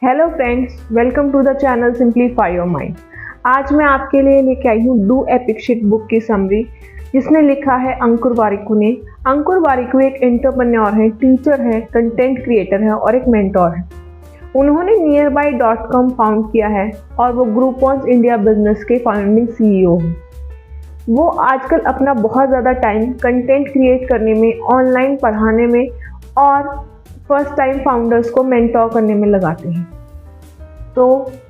Hello friends, welcome to the channel simplify your mind. आज मैं आपके लिए लेके आई हूँ डू एपिक शिट बुक की समरी, जिसने लिखा है अंकुर वारिकू ने। अंकुर वारिकू एक एंटरप्रेन्योर है, टीचर है, कंटेंट क्रिएटर है और एक मेंटोर है। उन्होंने nearby.com फाउंड किया है और वो ग्रुपॉन्स इंडिया बिजनेस के फाउंडिंग CEO हैं। वो आजकल अपना बहुत ज़्यादा टाइम कंटेंट क्रिएट करने में, ऑनलाइन पढ़ाने में और फर्स्ट टाइम फाउंडर्स को मेंटोर करने में लगाते हैं। तो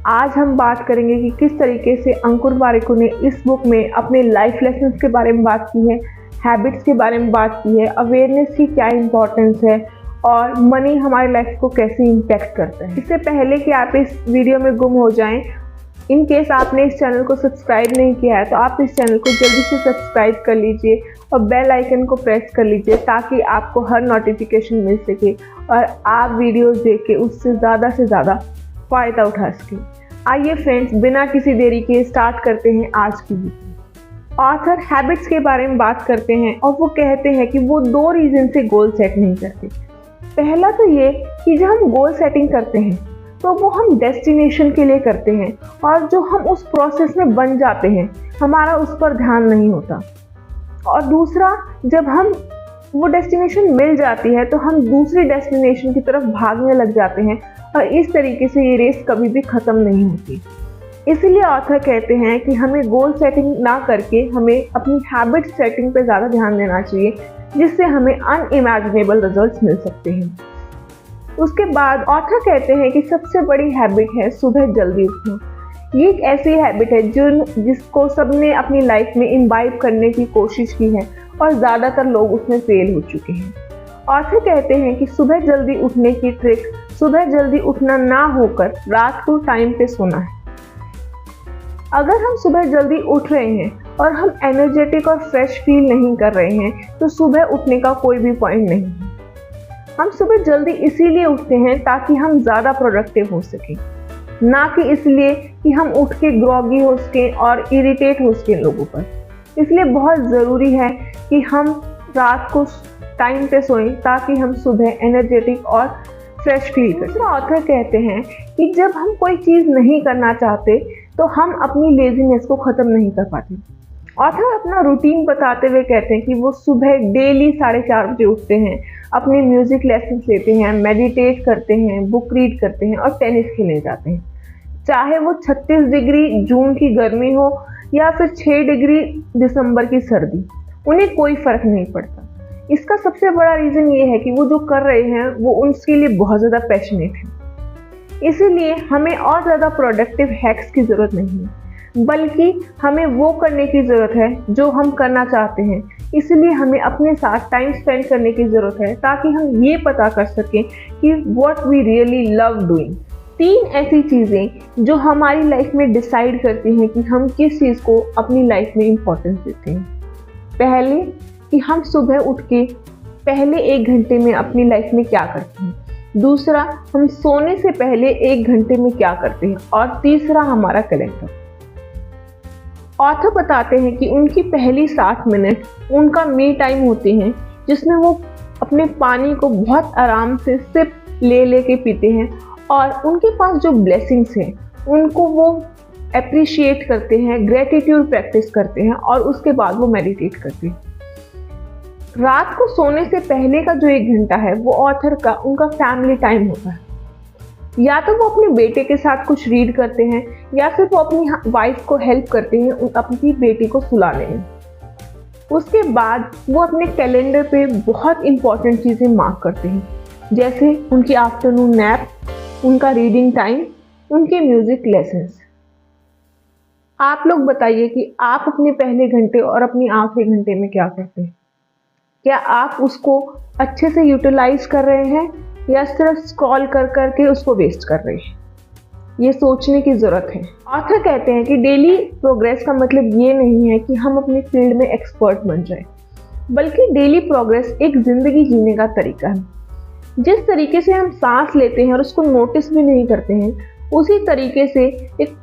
आज हम बात करेंगे कि किस तरीके से अंकुर वारिकू ने इस बुक में अपने लाइफ लेसन्स के बारे में बात की है, हैबिट्स के बारे में बात की है, अवेयरनेस की क्या इंपॉर्टेंस है और मनी हमारी लाइफ को कैसे इम्पैक्ट करता है। इससे पहले कि आप इस वीडियो में गुम हो जाएं, इन केस आपने इस चैनल को सब्सक्राइब नहीं किया है तो आप इस चैनल को जल्दी से सब्सक्राइब कर लीजिए और बेल आइकन को प्रेस कर लीजिए ताकि आपको हर नोटिफिकेशन मिल सके और आप वीडियोस देख के उससे ज़्यादा से ज़्यादा फ़ायदा उठा सकें। आइए फ्रेंड्स, बिना किसी देरी के स्टार्ट करते हैं आज की वीडियो। ऑथर हैबिट्स के बारे में बात करते हैं और वो कहते हैं कि वो 2 रीज़न से गोल सेट नहीं करते। पहला तो ये कि जब हम गोल सेटिंग करते हैं तो वो हम डेस्टिनेशन के लिए करते हैं और जो हम उस प्रोसेस में बन जाते हैं, हमारा उस पर ध्यान नहीं होता। और दूसरा, जब हम वो डेस्टिनेशन मिल जाती है तो हम दूसरी डेस्टिनेशन की तरफ भागने लग जाते हैं और इस तरीके से ये रेस कभी भी ख़त्म नहीं होती। इसीलिए ऑथर कहते हैं कि हमें गोल सेटिंग ना करके हमें अपनी हैबिट सेटिंग पे ज़्यादा ध्यान देना चाहिए, जिससे हमें अनइमेजिनेबल रिजल्ट्स मिल सकते हैं। उसके बाद ऑथर कहते हैं कि सबसे बड़ी हैबिट है सुबह जल्दी उठना। ये एक ऐसी हैबिट है जिसको सबने अपनी लाइफ में इम्बाइब करने की कोशिश की है और ज़्यादातर लोग उसमें फेल हो चुके हैं। ऑथर कहते हैं कि सुबह जल्दी उठने की ट्रिक सुबह जल्दी उठना ना होकर रात को टाइम पे सोना है। अगर हम सुबह जल्दी उठ रहे हैं और हम एनर्जेटिक और फ्रेश फील नहीं कर रहे हैं तो सुबह उठने का कोई भी पॉइंट नहीं है। हम सुबह जल्दी इसीलिए उठते हैं ताकि हम ज़्यादा प्रोडक्टिव हो सकें, ना कि इसलिए कि हम उठ के ग्रॉगी हो सकें और इरिटेट हो सकें लोगों पर। इसलिए बहुत ज़रूरी है कि हम रात को टाइम पे सोएं ताकि हम सुबह एनर्जेटिक और फ्रेश फील करें। दूसरा ऑथर कहते हैं कि जब हम कोई चीज़ नहीं करना चाहते तो हम अपनी लेजीनेस को ख़त्म नहीं कर पाते। ऑथर अपना रूटीन बताते हुए कहते हैं कि वो सुबह डेली 4:30 बजे उठते हैं, अपने म्यूज़िक लेसन लेते हैं, मेडिटेट करते हैं, बुक रीड करते हैं और टेनिस खेलने जाते हैं। चाहे वो 36 डिग्री जून की गर्मी हो या फिर 6 डिग्री दिसंबर की सर्दी, उन्हें कोई फ़र्क नहीं पड़ता। इसका सबसे बड़ा रीज़न ये है कि वो जो कर रहे हैं वो उनके लिए बहुत ज़्यादा पैशनेट है। इसीलिए हमें और ज़्यादा प्रोडक्टिव हैक्स की ज़रूरत नहीं है, बल्कि हमें वो करने की ज़रूरत है जो हम करना चाहते हैं। इसलिए हमें अपने साथ टाइम स्पेंड करने की ज़रूरत है ताकि हम ये पता कर सकें कि what we really love doing. 3 ऐसी चीज़ें जो हमारी लाइफ में डिसाइड करती हैं कि हम किस चीज़ को अपनी लाइफ में इम्पोर्टेंस देते हैं। पहले, कि हम सुबह उठ के पहले 1 घंटे में अपनी लाइफ में क्या करते हैं। दूसरा, हम सोने से पहले 1 घंटे में क्या करते हैं। और तीसरा, हमारा कैलेंडर। ऑथर बताते हैं कि उनकी पहली 60 मिनट उनका मी टाइम होते हैं, जिसमें वो अपने पानी को बहुत आराम से सिप ले के पीते हैं और उनके पास जो ब्लेसिंग्स हैं उनको वो अप्रिशिएट करते हैं, ग्रेटिट्यूड प्रैक्टिस करते हैं और उसके बाद वो मेडिटेट करते हैं। रात को सोने से पहले का जो 1 घंटा है वो ऑथर का उनका फैमिली टाइम होता है। या तो वो अपने बेटे के साथ कुछ रीड करते हैं या फिर वो अपनी वाइफ को हेल्प करते हैं अपनी बेटी को सुलाने में। उसके बाद वो अपने कैलेंडर पे बहुत इंपॉर्टेंट चीज़ें मार्क करते हैं, जैसे उनकी आफ्टरनून नैप, उनका रीडिंग टाइम, उनके म्यूज़िक लेसन्स। आप लोग बताइए कि आप अपने पहले घंटे और अपनी आखिरी घंटे में क्या करते हैं। क्या आप उसको अच्छे से यूटिलाइज कर रहे हैं या सिर्फ स्क्रॉल कर के उसको वेस्ट कर रहे हैं? ये सोचने की ज़रूरत है। ऑथर कहते हैं कि डेली प्रोग्रेस का मतलब ये नहीं है कि हम अपनी फील्ड में एक्सपर्ट बन जाए, बल्कि डेली प्रोग्रेस एक ज़िंदगी जीने का तरीका है। जिस तरीके से हम सांस लेते हैं और उसको नोटिस भी नहीं करते हैं, उसी तरीके से एक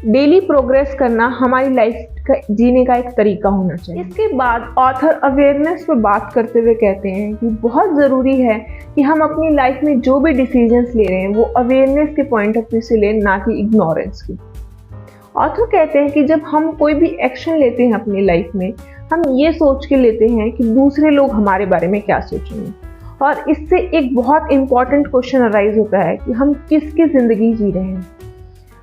डेली प्रोग्रेस करना हमारी लाइफ जीने का एक तरीका होना चाहिए। इसके बाद ऑथर अवेयरनेस पर बात करते हुए कहते हैं कि बहुत ज़रूरी है कि हम अपनी लाइफ में जो भी डिसीजंस ले रहे हैं वो अवेयरनेस के पॉइंट ऑफ व्यू से लें, ना कि इग्नोरेंस की। ऑथर कहते हैं कि जब हम कोई भी एक्शन लेते हैं अपनी लाइफ में, हम ये सोच के लेते हैं कि दूसरे लोग हमारे बारे में क्या सोचेंगे, और इससे एक बहुत इंपॉर्टेंट क्वेश्चन अराइज होता है कि हम किसकी ज़िंदगी जी रहे हैं।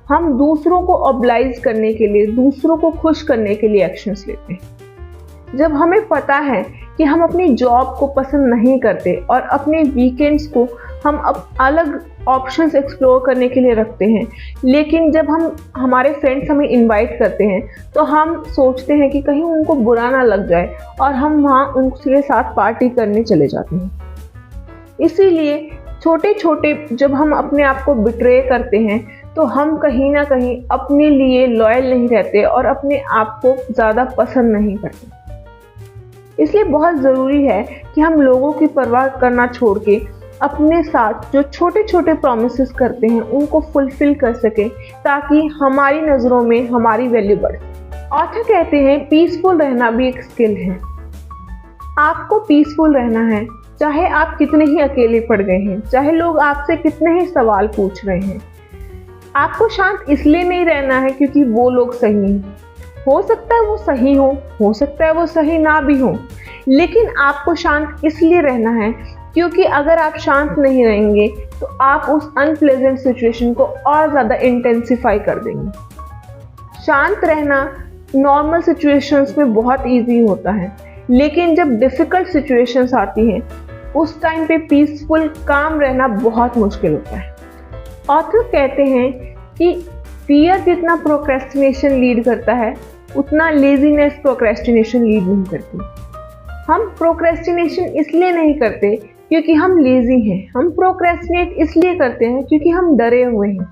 हम दूसरों को ऑब्लाइज करने के लिए, दूसरों को खुश करने के लिए एक्शंस लेते हैं। जब हमें पता है कि हम अपनी जॉब को पसंद नहीं करते और अपने वीकेंड्स को हम अलग ऑप्शंस एक्सप्लोर करने के लिए रखते हैं, लेकिन जब हमारे फ्रेंड्स हमें इनवाइट करते हैं तो हम सोचते हैं कि कहीं उनको बुरा ना लग जाए और हम वहाँ उनके साथ पार्टी करने चले जाते हैं। इसीलिए छोटे छोटे जब हम अपने आप को बिट्रे करते हैं तो हम कहीं ना कहीं अपने लिए लॉयल नहीं रहते और अपने आप को ज़्यादा पसंद नहीं करते। इसलिए बहुत ज़रूरी है कि हम लोगों की परवाह करना छोड़ के अपने साथ जो छोटे छोटे प्रॉमिसेस करते हैं उनको फुलफिल कर सके, ताकि हमारी नज़रों में हमारी वैल्यू बढ़े। ऑथर कहते हैं पीसफुल रहना भी एक स्किल है। आपको पीसफुल रहना है, चाहे आप कितने ही अकेले पड़ गए हैं, चाहे लोग आपसे कितने ही सवाल पूछ रहे हैं। आपको शांत इसलिए नहीं रहना है क्योंकि वो लोग सही हैं। हो सकता है वो सही हो सकता है वो सही ना भी हो, लेकिन आपको शांत इसलिए रहना है क्योंकि अगर आप शांत नहीं रहेंगे तो आप उस अनप्लेजेंट सिचुएशन को और ज़्यादा इंटेंसिफाई कर देंगे। शांत रहना नॉर्मल सिचुएशंस में बहुत इजी होता है, लेकिन जब डिफ़िकल्ट सिचुएशंस आती हैं उस टाइम पे पीसफुल काम रहना बहुत मुश्किल होता है। ऑथर कहते हैं कि फियर जितना प्रोक्रेस्टिनेशन लीड करता है उतना लेजीनेस प्रोक्रेस्टिनेशन लीड नहीं करती। हम प्रोक्रेस्टिनेशन इसलिए नहीं करते क्योंकि हम लेजी हैं, हम प्रोक्रेस्टिनेट इसलिए करते हैं क्योंकि हम डरे हुए हैं।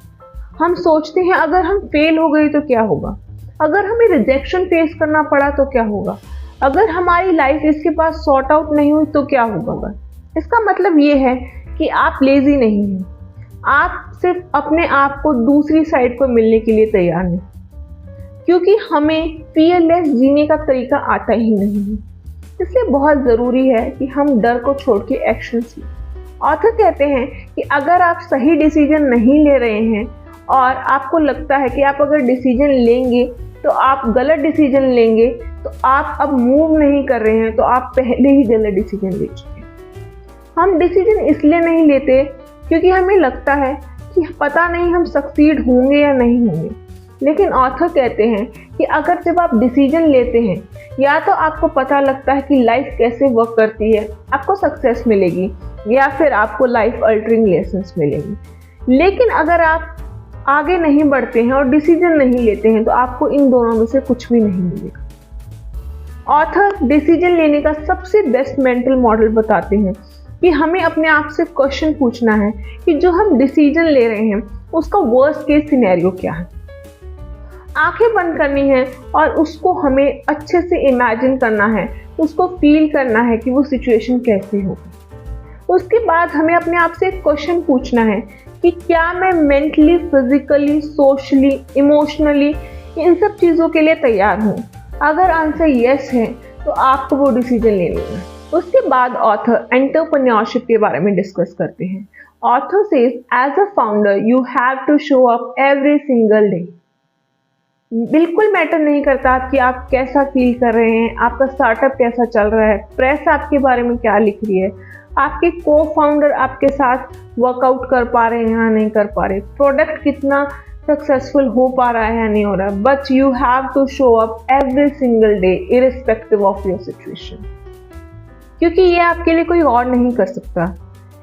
हम सोचते हैं अगर हम फेल हो गए तो क्या होगा, अगर हमें रिजेक्शन फेस करना पड़ा तो क्या होगा, अगर हमारी लाइफ इसके पास सॉर्ट आउट नहीं हुई तो क्या होगा। इसका मतलब ये है कि आप लेजी नहीं हैं, आप सिर्फ अपने आप को दूसरी साइड पर मिलने के लिए तैयार नहीं, क्योंकि हमें फियरलेस जीने का तरीका आता ही नहीं है। इसलिए बहुत ज़रूरी है कि हम डर को छोड़ के एक्शन लें। ऑथर कहते हैं कि अगर आप सही डिसीजन नहीं ले रहे हैं और आपको लगता है कि आप अगर डिसीजन लेंगे तो आप गलत डिसीजन लेंगे, तो आप अब मूव नहीं कर रहे हैं, तो आप पहले ही गलत डिसीजन ले चुके हैं। हम डिसीजन इसलिए नहीं लेते क्योंकि हमें लगता है कि पता नहीं हम सक्सीड होंगे या नहीं होंगे, लेकिन ऑथर कहते हैं कि अगर जब आप डिसीजन लेते हैं, या तो आपको पता लगता है कि लाइफ कैसे वर्क करती है, आपको सक्सेस मिलेगी, या फिर आपको लाइफ अल्टरिंग लेसन्स मिलेंगे। लेकिन अगर आप आगे नहीं बढ़ते हैं और डिसीजन नहीं लेते हैं तो आपको इन दोनों में से कुछ भी नहीं मिलेगा। ऑथर डिसीजन लेने का सबसे बेस्ट मेंटल मॉडल बताते हैं कि हमें अपने आप से क्वेश्चन पूछना है कि जो हम डिसीजन ले रहे हैं उसका वर्स्ट केस सिनेरियो क्या है। आंखें बंद करनी है और उसको हमें अच्छे से इमेजिन करना है, उसको फील करना है कि वो सिचुएशन कैसी होगी। उसके बाद हमें अपने आप से एक क्वेश्चन पूछना है कि क्या मैं मेंटली, फिजिकली, सोशली, इमोशनली इन सब चीज़ों के लिए तैयार हूँ। अगर आंसर यस है तो आपको वो डिसीजन ले लेना है। उसके बाद ऑथर एंटरप्रेन्योरशिप के बारे में डिस्कस करते हैं। Author says as a founder you have to show up every single day. बिल्कुल मैटर नहीं करता कि आप कैसा फील कर रहे हैं, आपका स्टार्टअप कैसा चल रहा है, प्रेस आपके बारे में क्या लिख रही है, आपके को फाउंडर आपके साथ वर्कआउट कर पा रहे हैं या नहीं कर पा रहे, प्रोडक्ट कितना सक्सेसफुल हो पा रहा है या नहीं हो रहा, but you have to show up every single day irrespective of your situation, क्योंकि ये आपके लिए कोई और नहीं कर सकता।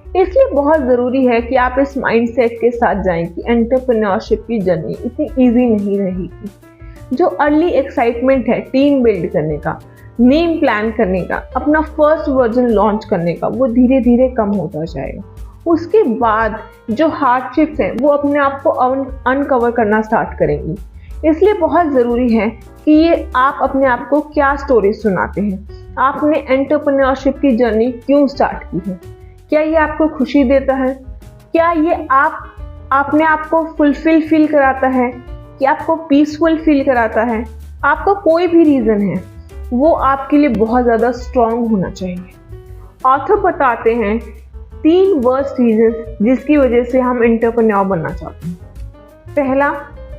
इसलिए बहुत ज़रूरी है कि आप इस माइंडसेट के साथ जाएं कि एंटरप्रेन्योरशिप की जर्नी इतनी इजी नहीं रहेगी। जो अर्ली एक्साइटमेंट है टीम बिल्ड करने का, नेम प्लान करने का, अपना फर्स्ट वर्जन लॉन्च करने का, वो धीरे धीरे कम होता जाएगा। उसके बाद जो हार्डशिप्स हैं वो अपने आप को अनकवर करना स्टार्ट करेंगी। इसलिए बहुत ज़रूरी है कि ये आप अपने आप को क्या स्टोरी सुनाते हैं, आपने एंटरप्रेन्योरशिप की जर्नी क्यों स्टार्ट की है, क्या ये आपको खुशी देता है, क्या ये अपने आप को फुलफिल फील कराता है, कि आपको पीसफुल फील कराता है, आपका कोई भी रीज़न है वो आपके लिए बहुत ज़्यादा स्ट्रॉन्ग होना चाहिए। ऑथर बताते हैं 3 वर्स्ट रीजंस जिसकी वजह से हम एंटरप्रेन्योर बनना चाहते हैं। पहला,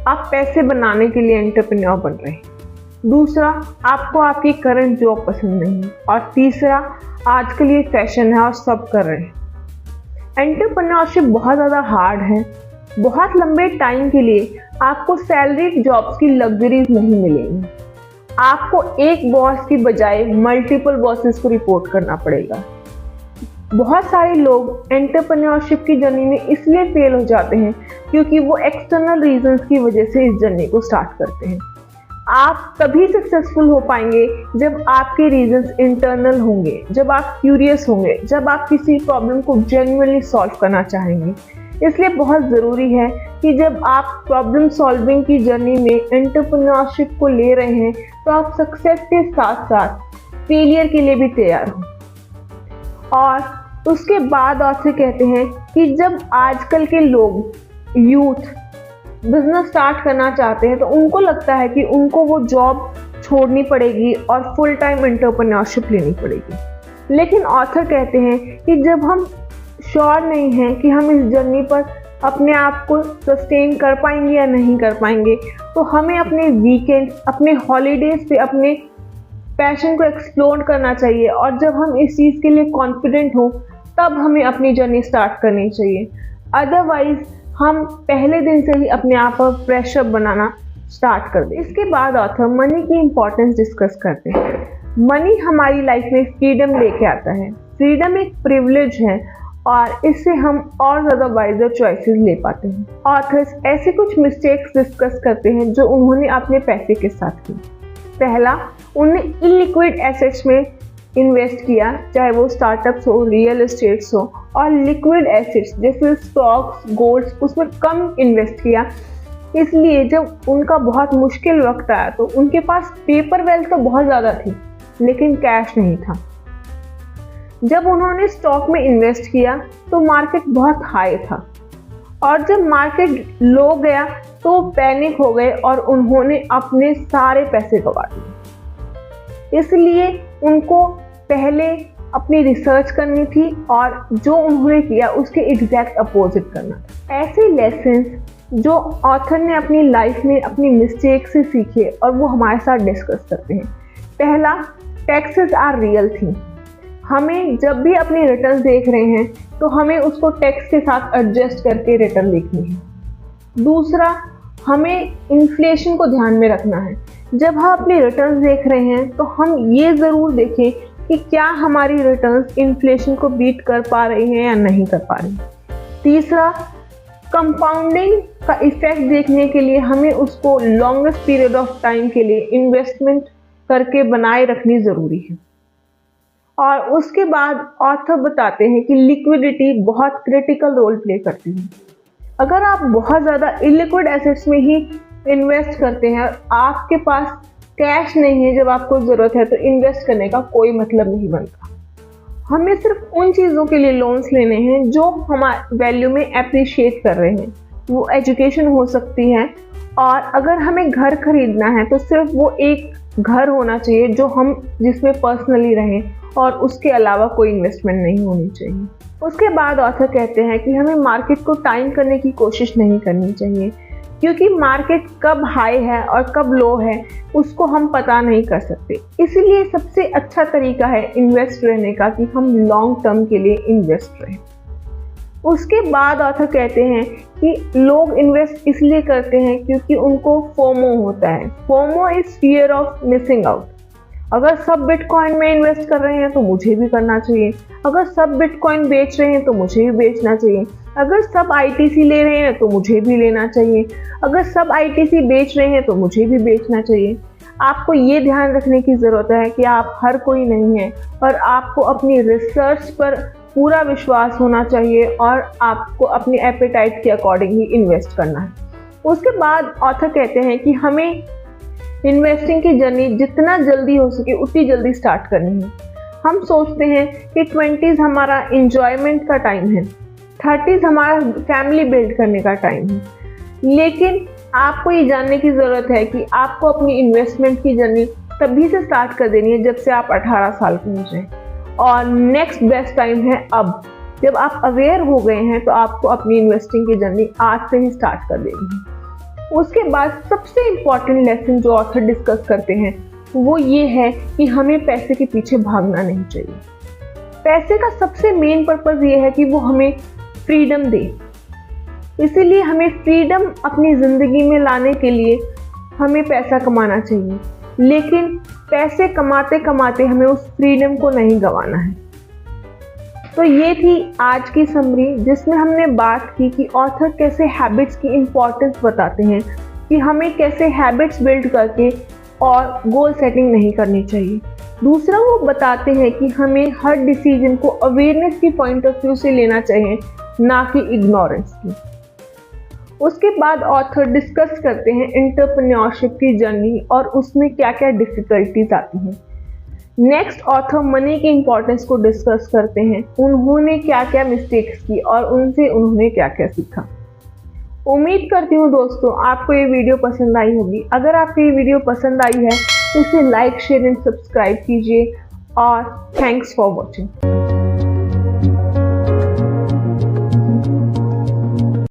आप पैसे बनाने के लिए एंटरप्रेन्योर बन रहे हैं। दूसरा, आपको आपकी करंट जॉब पसंद नहीं है। और तीसरा, आजकल ये फैशन है और सब कर रहे हैं। एंटरप्रेन्योरशिप बहुत ज़्यादा हार्ड है। बहुत लंबे टाइम के लिए आपको सैलरीड जॉब्स की लग्जरीज नहीं मिलेंगी। आपको एक बॉस की बजाय मल्टीपल बॉसेस को रिपोर्ट करना पड़ेगा। बहुत सारे लोग एंटरप्रेन्योरशिप की जर्नी में इसलिए फेल हो जाते हैं क्योंकि वो एक्सटर्नल रीजंस की वजह से इस जर्नी को स्टार्ट करते हैं। आप तभी सक्सेसफुल हो पाएंगे जब आपके रीजंस इंटरनल होंगे, जब आप क्यूरियस होंगे, जब आप किसी प्रॉब्लम को जेन्युइनली सॉल्व करना चाहेंगे। इसलिए बहुत ज़रूरी है कि जब आप प्रॉब्लम सॉल्विंग की जर्नी में एंटरप्रेन्योरशिप को ले रहे हैं तो आप सक्सेस के साथ साथ फेलियर के लिए भी तैयार हो। और उसके बाद ऑथर कहते हैं कि जब आजकल के लोग यूथ बिजनेस स्टार्ट करना चाहते हैं तो उनको लगता है कि उनको वो जॉब छोड़नी पड़ेगी और फुल टाइम एंटरप्रेन्योरशिप लेनी पड़ेगी। लेकिन ऑथर कहते हैं कि जब हम श्योर नहीं हैं कि हम इस जर्नी पर अपने आप को सस्टेन कर पाएंगे या नहीं कर पाएंगे तो हमें अपने वीकेंड्स, अपने हॉलीडेज पे अपने पैशन को एक्सप्लोर करना चाहिए। और जब हम इस चीज़ के लिए कॉन्फिडेंट हो तब हमें अपनी जर्नी स्टार्ट करनी चाहिए। अदरवाइज हम पहले दिन से ही अपने आप पर प्रेशर बनाना स्टार्ट कर दें। इसके बाद ऑथर मनी की इम्पोर्टेंस डिस्कस करते हैं। मनी हमारी लाइफ में फ्रीडम लेके आता है। फ्रीडम एक प्रिविलेज है और इससे हम और ज़्यादा वाइजर चॉइसेस ले पाते हैं। ऑथर्स ऐसे कुछ मिस्टेक्स डिस्कस करते हैं जो उन्होंने अपने पैसे के साथ की। पहला, उन्होंने इलिक्विड एसेट्स में इन्वेस्ट किया, चाहे वो स्टार्टअप्स हो, रियल एस्टेट्स हो, और लिक्विड एसेट्स जैसे स्टॉक्स, गोल्ड्स, उसमें कम इन्वेस्ट किया। इसलिए जब उनका बहुत मुश्किल वक्त आया तो उनके पास पेपर वेल्थ तो बहुत ज़्यादा थी लेकिन कैश नहीं था। जब उन्होंने स्टॉक में इन्वेस्ट किया तो मार्केट बहुत हाई था और जब मार्केट लो गया तो पैनिक हो गए और उन्होंने अपने सारे पैसे गंवा दिए। इसलिए उनको पहले अपनी रिसर्च करनी थी और जो उन्होंने किया उसके एग्जैक्ट अपोजिट करना था। ऐसे लेसन्स जो ऑथर ने अपनी लाइफ में अपनी मिस्टेक से सीखे और वो हमारे साथ डिस्कस करते हैं। पहला, टैक्सेस आर रियल थिंग। हमें जब भी अपनी रिटर्न देख रहे हैं तो हमें उसको टैक्स के साथ एडजस्ट करके रिटर्न देखनी है। दूसरा, हमें इन्फ्लेशन को ध्यान में रखना है। जब हम अपनी रिटर्न देख रहे हैं तो हम ये ज़रूर देखें कि क्या हमारी रिटर्न्स इन्फ्लेशन को बीट कर पा रही हैं या नहीं कर पा रही। तीसरा, कंपाउंडिंग का इफेक्ट देखने के लिए हमें उसको लॉन्गेस्ट पीरियड ऑफ टाइम के लिए इन्वेस्टमेंट करके बनाए रखनी ज़रूरी है। और उसके बाद ऑथर बताते हैं कि लिक्विडिटी बहुत क्रिटिकल रोल प्ले करती है। अगर आप बहुत ज़्यादा इलिक्विड एसेट्स में ही इन्वेस्ट करते हैं और आपके पास कैश नहीं है जब आपको ज़रूरत है तो इन्वेस्ट करने का कोई मतलब नहीं बनता। हमें सिर्फ उन चीज़ों के लिए लोन्स लेने हैं जो हमारे वैल्यू में एप्रिशिएट कर रहे हैं। वो एजुकेशन हो सकती है और अगर हमें घर खरीदना है तो सिर्फ वो एक घर होना चाहिए जो हम जिसमें पर्सनली रहें और उसके अलावा कोई इन्वेस्टमेंट नहीं होनी चाहिए। उसके बाद ऑथर कहते हैं कि हमें मार्केट को टाइम करने की कोशिश नहीं करनी चाहिए क्योंकि मार्केट कब हाई है और कब लो है उसको हम पता नहीं कर सकते। इसीलिए सबसे अच्छा तरीका है इन्वेस्ट रहने का कि हम लॉन्ग टर्म के लिए इन्वेस्ट रहें। उसके बाद ऑथर कहते हैं कि लोग इन्वेस्ट इसलिए करते हैं क्योंकि उनको फोमो होता है। FOMO is fear of missing out. अगर सब बिटकॉइन में इन्वेस्ट कर रहे हैं तो मुझे भी करना चाहिए। अगर सब बिटकॉइन बेच रहे हैं तो मुझे भी बेचना चाहिए। अगर सब आईटीसी ले रहे हैं तो मुझे भी लेना चाहिए। अगर सब आईटीसी बेच रहे हैं तो मुझे भी बेचना चाहिए। आपको ये ध्यान रखने की ज़रूरत है कि आप हर कोई नहीं हैं और आपको अपनी रिसर्च पर पूरा विश्वास होना चाहिए और आपको अपनी एपेटाइट के अकॉर्डिंग ही इन्वेस्ट करना है। उसके बाद ऑथर कहते हैं कि हमें इन्वेस्टिंग की जर्नी जितना जल्दी हो सके उतनी जल्दी स्टार्ट करनी है। हम सोचते हैं कि 20s हमारा इंजॉयमेंट का टाइम है, 30s हमारा फैमिली बिल्ड करने का टाइम है, लेकिन आपको ये जानने की ज़रूरत है कि आपको अपनी इन्वेस्टमेंट की जर्नी तभी से स्टार्ट कर देनी है जब से आप 18 साल के हो जाएं, और नेक्स्ट बेस्ट टाइम है अब। जब आप अवेयर हो गए हैं तो आपको अपनी इन्वेस्टिंग की जर्नी आज से ही स्टार्ट कर देनी है। उसके बाद सबसे इम्पॉर्टेंट लेसन जो ऑथर डिस्कस करते हैं वो ये है कि हमें पैसे के पीछे भागना नहीं चाहिए। पैसे का सबसे मेन पर्पज़ ये है कि वो हमें फ्रीडम दे, इसीलिए हमें फ्रीडम अपनी ज़िंदगी में लाने के लिए हमें पैसा कमाना चाहिए, लेकिन पैसे कमाते कमाते हमें उस फ्रीडम को नहीं गंवाना है। तो ये थी आज की समरी, जिसमें हमने बात की कि ऑथर कैसे हैबिट्स की इम्पोर्टेंस बताते हैं, कि हमें कैसे हैबिट्स बिल्ड करके और गोल सेटिंग नहीं करनी चाहिए। दूसरा, वो बताते हैं कि हमें हर डिसीजन को अवेयरनेस की पॉइंट ऑफ व्यू से लेना चाहिए, ना कि इग्नोरेंस की। उसके बाद ऑथर डिस्कस करते हैं एंटरप्रेन्योरशिप की जर्नी और उसमें क्या क्या डिफिकल्टीज आती हैं। नेक्स्ट, ऑथर मनी की इम्पोर्टेंस को डिस्कस करते हैं, उन्होंने क्या क्या मिस्टेक्स की और उनसे उन्होंने क्या क्या सीखा। उम्मीद करती हूँ दोस्तों आपको ये वीडियो पसंद आई होगी। अगर आपको ये वीडियो पसंद आई है तो इसे लाइक, शेयर एंड सब्सक्राइब कीजिए, और थैंक्स फॉर वॉचिंग।